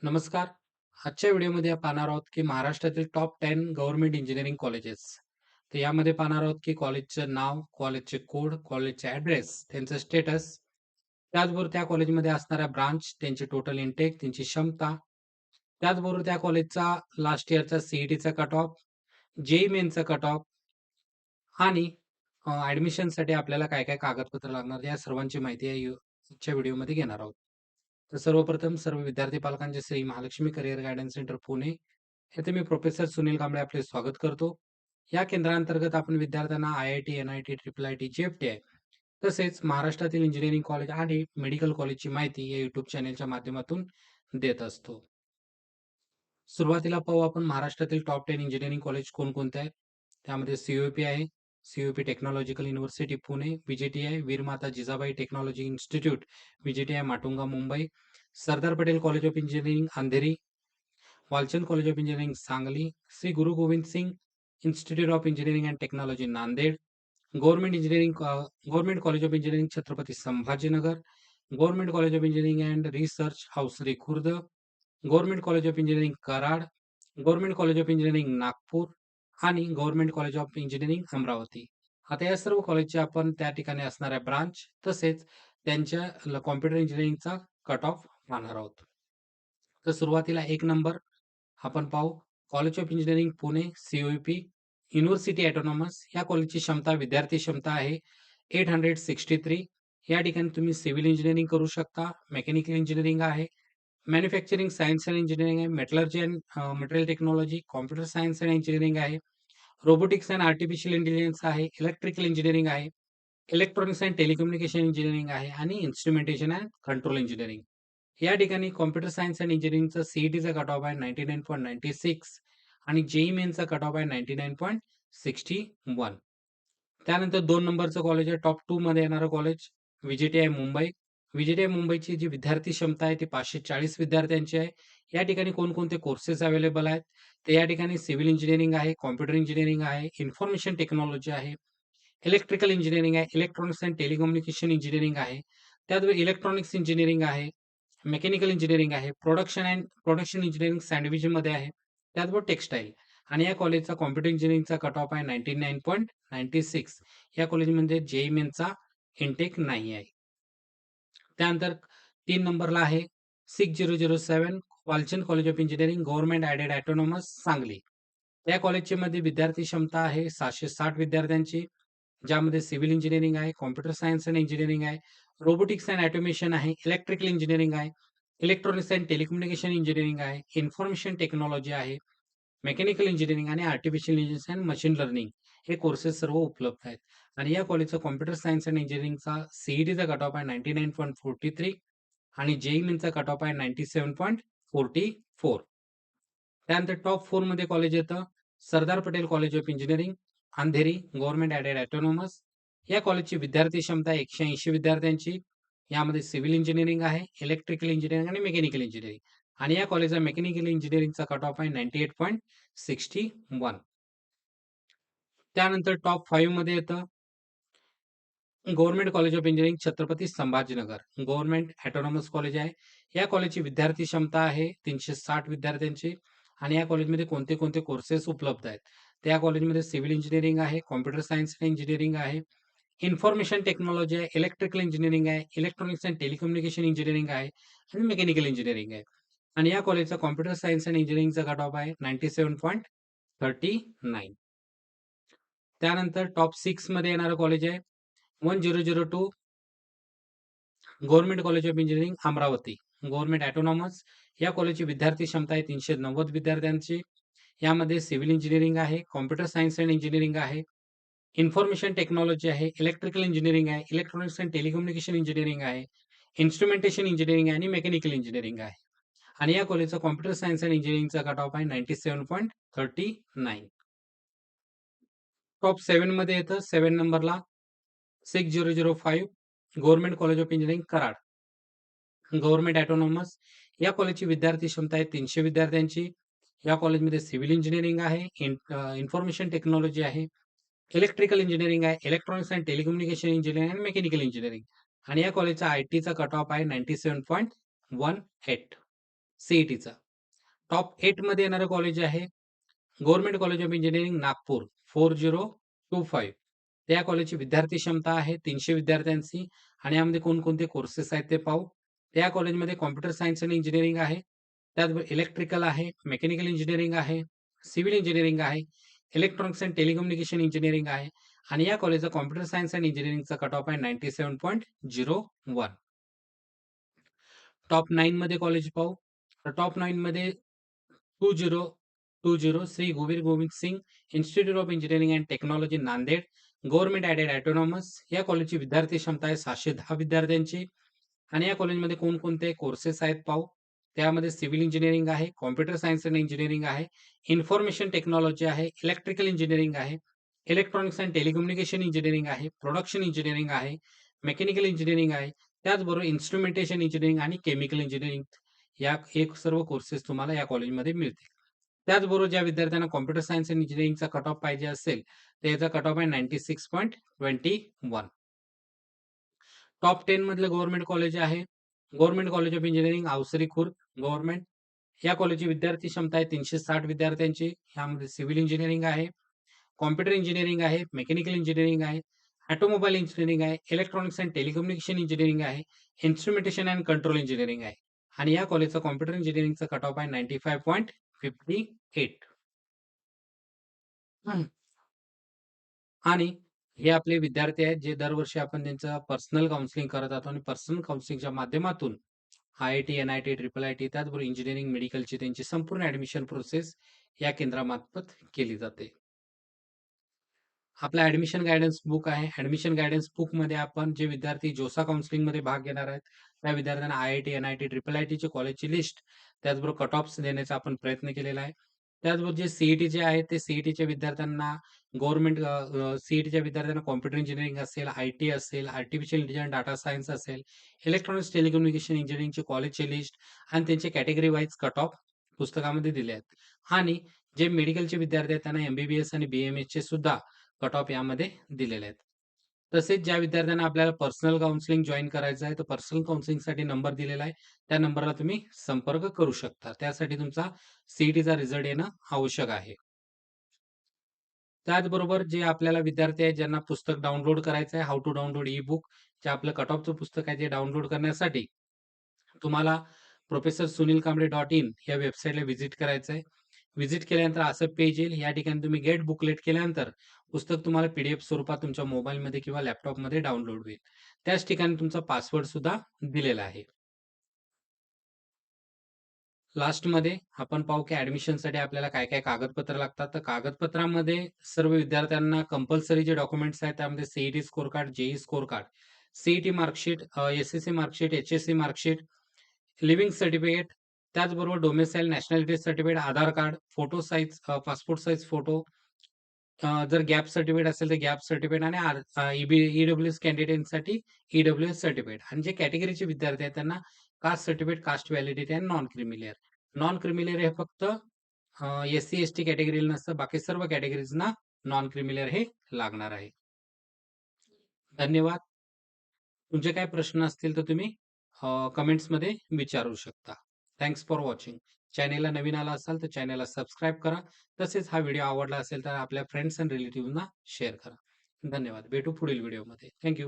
नमस्कार. आजच्या व्हिडिओमध्ये आपण पाहणार आहोत की महाराष्ट्रातील टॉप 10 गव्हर्नमेंट इंजिनिअरिंग कॉलेजेस. तर यामध्ये पाहणार आहोत की कॉलेजचं नाव, कॉलेजचे कोड, कॉलेजचे ॲड्रेस, त्यांचं स्टेटस, त्याचबरोबर त्या कॉलेजमध्ये असणाऱ्या ब्रांच, त्यांची टोटल इनटेक, त्यांची क्षमता, त्याचबरोबर त्या कॉलेजचा लास्ट इयरचा सीईटीचा कट ऑफ, जेईई मेन्सचा कट ऑफ आणि ॲडमिशनसाठी आपल्याला काय-काय कागदपत्र लागणार या सर्वांची माहिती आजच्या व्हिडिओमध्ये घेणार आहोत. तर सर्वप्रथम सर्व विद्यार्थी पालकांचे Shri Mahalakshmi career guidance centre Pune येथे मी प्रोफेसर सुनील कांबळे आपले स्वागत करतो. या केंद्रांतर्गत आपण विद्यार्थ्यांना आय-आय-टी, एन-आय-टी, ट्रिपल-आय-टी, जी-एफ-टी-आय तसेच महाराष्ट्रातील इंजिनिअरिंग कॉलेज आणि मेडिकल कॉलेजची माहिती या यूट्यूब चॅनेलच्या माध्यमातून देत असतो. सुरुवातीला पाहू आपण महाराष्ट्रातील टॉप 10 इंजिनिअरिंग कॉलेज कोणकोणते आहेत. त्यामध्ये सी-यू-पी आहे, COEP technological university Pune, VJTI Veermata Jijabai technology institute, VJTI Matunga Mumbai, Sardar Patel college of engineering Andheri, Walchand college of engineering Sangli, Shri Guru Gobind Singh institute of engineering and technology Nanded, government college of engineering Chhatrapati Sambhajinagar, government college of engineering and research Avasari Khurd, government college of engineering Karad, government college of engineering Nagpur आणि government college of engineering Amravati. आता या सर्व कॉलेजचे आपण त्या ठिकाणी असणाऱ्या branch तसेच त्यांच्या कॉम्प्युटर इंजिनिअरिंगचा कट ऑफ पाहणार आहोत. तर सुरुवातीला 1 नंबर आपण पाहू college of engineering Pune C-you-P university autonomous या कॉलेजची क्षमता विद्यार्थी क्षमता आहे 863. या ठिकाणी तुम्ही सिव्हिल इंजिनिअरिंग करू शकता, मेकॅनिकल इंजिनिअरिंग आहे, मॅन्युफॅक्चरिंग सायन्स अँड इंजिनिअरिंग आहे, metallurgy and material technology, computer science and engineering आहे, रोबोटिक्स अँड आर्टिफिशियल इंटेलिजन्स आहे, इलेक्ट्रिकल इंजिनिअरिंग आहे, इलेक्ट्रॉनिक्स अँड टेलिकम्युनिकेशन इंजिनिअरिंग आहे आणि इन्स्ट्रुमेंटेशन अँड कंट्रोल इंजिनिअरिंग. या ठिकाणी कॉम्प्युटर सायन्स अँड इंजिनिअरिंगचा सीईटीचा कट ऑफ आहे 99.96 आणि जेईई मेन्सचा कट ऑफ आहे 99.61. त्यानंतर 2 नंबरचं कॉलेज आहे टॉप 2 मध्ये येणारं कॉलेज व्ही-जे-टी-आय मुंबई. व्ही-जे-टी-आय मुंबईची जी विद्यार्थी क्षमता आहे ती 540 विद्यार्थ्यांची आहे. या ठिकाणी कोणकोणते कोर्सेस अवेलेबल आहेत? तर या ठिकाणी सिव्हिल इंजिनिअरिंग आहे, कॉम्प्युटर इंजिनिअरिंग आहे, इन्फॉर्मेशन टेक्नॉलॉजी आहे, इलेक्ट्रिकल इंजिनिअरिंग आहे, इलेक्ट्रॉनिक्स अँड टेलिकम्युनिकेशन इंजिनिअरिंग आहे. त्याचबरोबर इलेक्ट्रॉनिक्स इंजिनिअरिंग आहे, मेकॅनिकल इंजिनिअरिंग आहे, प्रोडक्शन इंजिनिअरिंग सँडविचमध्ये आहे, त्याचबरोबर टेक्सटाईल आणि या कॉलेजचा कॉम्प्युटर इंजिनिअरिंगचा कट ऑफ आहे 99.96. या कॉलेजमध्ये जेईई मेन्सचा इनटेक नाही आहे. त्यानंतर 3 नंबरला आहे 6007 Walchand college of engineering government aided autonomous Sangli. या कॉलेजची मध्ये विद्यार्थी क्षमता आहे 760 विद्यार्थ्यांची, ज्यामध्ये सिव्हिल इंजिनिअरिंग आहे, कॉम्प्युटर सायन्स अँड इंजिनिअरिंग आहे, रोबोटिक्स अँड ऑटोमेशन आहे, इलेक्ट्रिकल इंजिनिअरिंग आहे, इलेक्ट्रॉनिक्स अँड टेलिकम्युनिकेशन इंजिनिअरिंग आहे, इन्फॉर्मेशन टेक्नॉलॉजी आहे, मेकॅनिकल इंजिनिअरिंग आणि artificial intelligence and machine learning हे कोर्सेस सर्व उपलब्ध आहेत. आणि या कॉलेजचा कॉम्प्युटर सायन्स अँड इंजिनिअरिंगचा सीईटीचा कट ऑफ आहे 99.43 आणि जेईई मेन्सचा कट ऑफ आहे 97.44. त्यानंतर टॉप 4 मध्ये कॉलेज येतं Sardar Patel college of engineering Andheri government aided autonomous. या कॉलेजची विद्यार्थी क्षमता 180 विद्यार्थ्यांची. यामध्ये सिव्हिल इंजिनिअरिंग आहे, इलेक्ट्रिकल इंजिनिअरिंग आणि मेकॅनिकल इंजिनिअरिंग आणि या कॉलेजचा मेकॅनिकल इंजिनिअरिंगचा कट ऑफ आहे 98.61. त्यानंतर टॉप 5 मध्ये येतं government college of engineering Chhatrapati Sambhajinagar. Government autonomous college आहे. या कॉलेजची विद्यार्थी क्षमता आहे 360 विद्यार्थ्यांची आणि या कॉलेजमध्ये कोणते कोर्सेस उपलब्ध आहेत. त्या कॉलेजमध्ये सिव्हिल इंजिनिअरिंग आहे, कॉम्प्युटर सायन्स अँड इंजिनिअरिंग आहे, इन्फॉर्मेशन टेक्नॉलॉजी आहे, इलेक्ट्रिकल इंजिनिअरिंग आहे, इलेक्ट्रॉनिक्स अँड टेलिकम्युनिकेशन इंजिनिअरिंग आहे आणि मेकॅनिकल इंजिनिअरिंग आहे. आणि या कॉलेजचा कॉम्प्युटर सायन्स अँड इंजिनिअरिंगचा कट ऑफ आहे 97.39. त्यानंतर टॉप 6 मध्ये येणारं कॉलेज आहे 1002 government college of engineering Amravati. Government autonomous. या कॉलेजची विद्यार्थी क्षमता आहे 390 विद्यार्थ्यांची. यामध्ये सिव्हिल इंजिनिअरिंग आहे, कॉम्प्युटर सायन्स अँड इंजिनिअरिंग आहे, इन्फॉर्मेशन टेक्नॉलॉजी आहे, इलेक्ट्रिकल इंजिनिअरिंग आहे, इलेक्ट्रॉनिक्स अँड टेलिकम्युनिकेशन इंजिनिअरिंग आहे, इन्स्ट्रुमेंटेशन इंजिनिअरिंग आहे आणि मेकॅनिकल इंजिनिअरिंग आहे. आणि या कॉलेजचा कॉम्प्युटर सायन्स अँड इंजिनिअरिंगचा कट ऑफ आहे 97.39. टॉप 7 मध्ये येतं 7 नंबरला 6005 government college of engineering Karad. Government autonomous. या कॉलेजची विद्यार्थी क्षमता आहे 300 विद्यार्थ्यांची. या कॉलेजमध्ये सिव्हिल इंजिनिअरिंग आहे, इन्फॉर्मेशन टेक्नॉलॉजी आहे, इलेक्ट्रिकल इंजिनिअरिंग आहे, इलेक्ट्रॉनिक्स अँड टेलिकम्युनिकेशन इंजिनिअरिंग आणि मेकॅनिकल इंजिनिअरिंग आणि या कॉलेजचा आय-टीचा कट ऑफ आहे 97.18. सीईटीचा. टॉप 8 मध्ये येणारं कॉलेज आहे government college of engineering Nagpur 4025. त्या कॉलेजची विद्यार्थी क्षमता आहे 300 विद्यार्थ्यांची आणि यामध्ये कोणकोणते कोर्सेस आहेत ते पाहू. त्या कॉलेजमध्ये कॉम्प्युटर सायन्स आणि इंजिनिअरिंग आहे. त्याचबरोबर इलेक्ट्रिकल आहे, मेकॅनिकल इंजिनिअरिंग आहे, सिव्हिल इंजिनिअरिंग आहे, इलेक्ट्रॉनिक्स अँड टेलिकम्युनिकेशन इंजिनिअरिंग आहे आणि या कॉलेजचा कॉम्प्युटर सायन्स अँड इंजिनिअरिंगचा कट ऑफ आहे 97.01. टॉप 9 मध्ये कॉलेज पाहू. तर टॉप 9 मध्ये 2020 श्री गोवीर Gobind Singh institute of engineering and technology Nanded government aided autonomous. या कॉलेजची विद्यार्थी क्षमता आहे 710 विद्यार्थ्यांची आणि या कॉलेजमध्ये कोणकोणते कोर्सेस आहेत पाहू. त्यामध्ये सिव्हिल इंजिनिअरिंग आहे, कॉम्प्युटर सायन्स अँड इंजिनिअरिंग आहे, इन्फॉर्मेशन टेक्नॉलॉजी आहे, इलेक्ट्रिकल इंजिनिअरिंग आहे, इलेक्ट्रॉनिक्स अँड टेलिकम्युनिकेशन इंजिनिअरिंग आहे, प्रोडक्शन इंजिनिअरिंग आहे, मेकॅनिकल इंजिनिअरिंग आहे, त्याचबरोबर इन्स्ट्रुमेंटेशन इंजिनिअरिंग आणि केमिकल इंजिनिअरिंग या एक सर्व कोर्सेस तुम्हाला या कॉलेजमध्ये मिळतील. त्याचबरोबर ज्या विद्यार्थ्यांना कॉम्प्युटर सायन्स अँड इंजिनिअरिंगचा कट ऑफ पाहिजे असेल, तर याचा कट ऑफ आहे 96.21. टॉप 10 मधलं गव्हर्नमेंट कॉलेज आहे government college of engineering Awasari Khurd government. या कॉलेजची विद्यार्थी क्षमता आहे 360 विद्यार्थ्यांची. यामध्ये सिव्हिल इंजिनिअरिंग आहे, कॉम्प्युटर इंजिनिअरिंग आहे, मेकॅनिकल इंजिनिअरिंग आहे, ऑटोमोबाईल इंजिनिअरिंग आहे, इलेक्ट्रॉनिक्स अँड टेलिकम्युनिकेशन इंजिनिअरिंग आहे, इन्स्ट्रुमेंटेशन अँड कंट्रोल इंजिनिअरिंग आहे आणि या कॉलेजचा कॉम्प्युटर इंजिनिअरिंगचा कट ऑफ आहे 95.58. आणि हे आपले विद्यार्थी आहेत जे दरवर्षी आपण त्यांचं पर्सनल काउन्सिलिंग करत असतो आणि पर्सनल काउन्सिलिंगच्या माध्यमातून आय-आय-टी, एन-आय-टी, ट्रिपल-आय-टी त्याचबरोबर इंजिनिअरिंग मेडिकलची त्यांची संपूर्ण ॲडमिशन प्रोसेस या केंद्रामार्फत केली जाते. आपला ॲडमिशन गाईडन्स बुक आहे. ॲडमिशन गाईडन्स बुकमध्ये आपण जे विद्यार्थी जोसा काउन्सिलिंगमध्ये भाग घेणार आहेत, त्या विद्यार्थ्यांना आय-आय-टी, एन-आय-टी, ट्रिपल-आय-टीची कॉलेजची लिस्ट, त्याचबरोबर कट ऑफ्स देण्याचा आपण प्रयत्न केलेला आहे. त्याचबरोबर जे सीईटीचे आहेत, ते सीईटीच्या विद्यार्थ्यांना गव्हर्नमेंट सीईटीच्या विद्यार्थ्यांना कॉम्प्युटर इंजिनिअरिंग असेल, आय-टी असेल, आर्टिफिशियल इंटेलिजन्स, डाटा सायन्स असेल, इलेक्ट्रॉनिक्स टेलिकम्युनिकेशन इंजिनिअरिंगची कॉलेजची लिस्ट आणि त्यांचे कॅटेगरी वाईज कट ऑफ पुस्तकामध्ये दिले आहेत. आणि जे मेडिकलचे विद्यार्थी आहेत, त्यांना एम-बी-बी-एस आणि बी-एम-एसचे सुद्धा कट ऑफ यामध्ये दिलेले आहेत. तसेच ज्या विद्यार्थ्यांना आपल्याला पर्सनल काउन्सिलिंग जॉइन करायचं आहे, तर पर्सनल काउन्सिलिंगसाठी नंबर दिलेला आहे. त्या नंबरला तुम्ही संपर्क करू शकता. त्यासाठी तुमचा सीईटीचा रिझल्ट येणं आवश्यक आहे. त्याचबरोबर जे आपल्याला विद्यार्थी आहेत, ज्यांना पुस्तक डाउनलोड करायचं आहे, हाऊ टू डाउनलोड ई-बुक जे आपलं कट ऑफचं पुस्तक आहे, ते डाउनलोड करण्यासाठी तुम्हाला professorsunilkamble.in या वेबसाईटला व्हिजिट करायचं आहे. व्हिजिट केल्यानंतर असं पेज येईल. या ठिकाणी तुम्ही गेट बुकलेट केल्यानंतर पुस्तक तुम्हाला पी-डी-एफ स्वरूपात तुमच्या मोबाईलमध्ये किंवा लॅपटॉपमध्ये डाउनलोड होईल. त्याच ठिकाणी तुमचा पासवर्ड सुद्धा दिलेला आहे. लास्टमध्ये आपण पाहू की ॲडमिशनसाठी आपल्याला काय-काय कागदपत्र लागतात. तर कागदपत्रामध्ये सर्व विद्यार्थ्यांना कंपल्सरी जे डॉक्युमेंट्स आहेत त्यामध्ये CET score card, JEE score card, CET marksheet, SSC marksheet, HSC marksheet, leaving certificate, त्याचबरोबर domicile nationality certificate, Aadhaar card, photo size passport size photo, जर गॅप सर्टिफिकेट असेल तर गॅप सर्टिफिकेट आणि ईडब्ल्यूएस कॅन्डिडेटसाठी ईडब्ल्यूएस सर्टिफिकेट आणि जे कॅटेगरीचे विद्यार्थी आहेत त्यांना कास्ट सर्टिफिकेट, कास्ट व्हॅलिडिटी आणि नॉन क्रिमिलेअर. नॉन क्रिमिलेअर हे फक्त एस-सी, एस-टी कॅटेगरीला नसतं. बाकी सर्व कॅटेगरीजना नॉन क्रिमिलेअर हे लागणार आहे. धन्यवाद. तुमचे काही प्रश्न असतील तर तुम्ही कमेंट्समध्ये विचारू शकता. Thanks for watching. चॅनेलला नवीन आला असाल तर चॅनेलला सबस्क्राईब करा. तसेच हा व्हिडिओ आवडला असेल तर आपल्या फ्रेंड्स अँड रिलेटिव्हना शेअर करा. धन्यवाद. भेटू पुढील व्हिडिओमध्ये. थँक